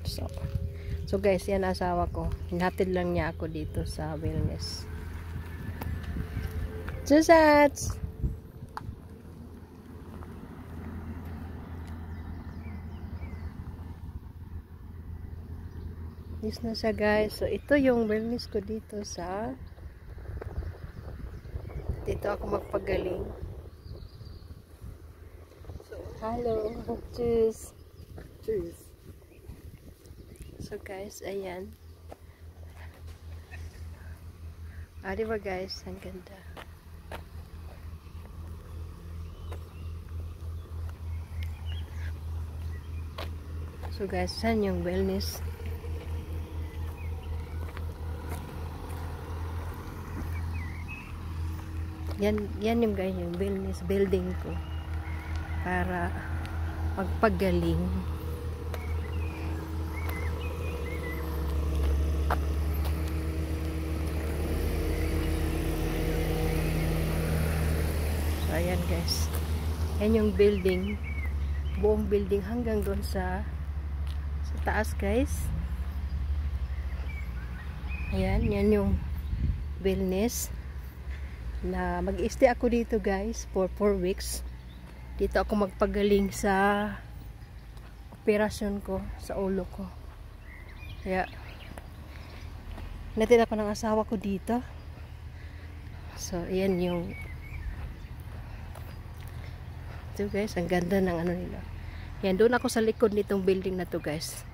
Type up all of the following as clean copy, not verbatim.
So guys, yan asawa ko. Hinatid lang niya ako dito sa wellness. Susats! This na siya guys. So ito yung wellness ko dito sa dito ako magpagaling. So, hello. Cheers. Cheers. So guys, ayan. Diba guys, ang ganda. So guys, saan yung wellness? Yan yung guys, yung wellness building ko para magpagaling. So ayan guys, yan yung building, buong building hanggang doon sa taas guys. Ayan, yan yung wellness na mag-stay ako dito guys for 4 weeks. Dito ako magpagaling sa operasyon ko sa ulo ko. Kaya natid ako ng asawa ko dito. So ayan yung ito guys, ang ganda ng ano nila. Yan, doon ako sa likod nitong building na to guys.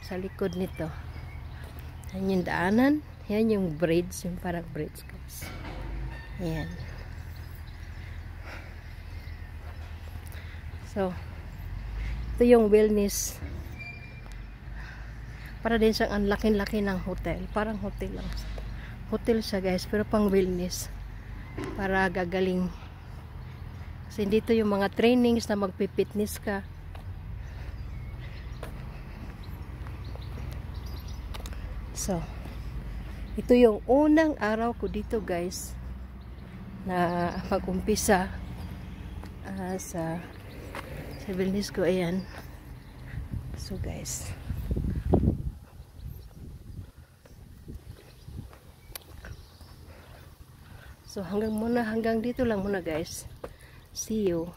Sa likod nito. Yan yung daanan. Yan yung bridge, yung parang bridge guys. Ayan. So, ito yung wellness. Para din siyang ang laki-laki ng hotel. Parang hotel lang. Hotel siya guys, pero pang wellness. Para gagaling. Kasi dito yung mga trainings na magpipitness ka. So, ito yung unang araw ko dito guys. Na mag-umpisa sa wellness ko. Ayan. So guys, so hanggang dito lang muna guys. See you.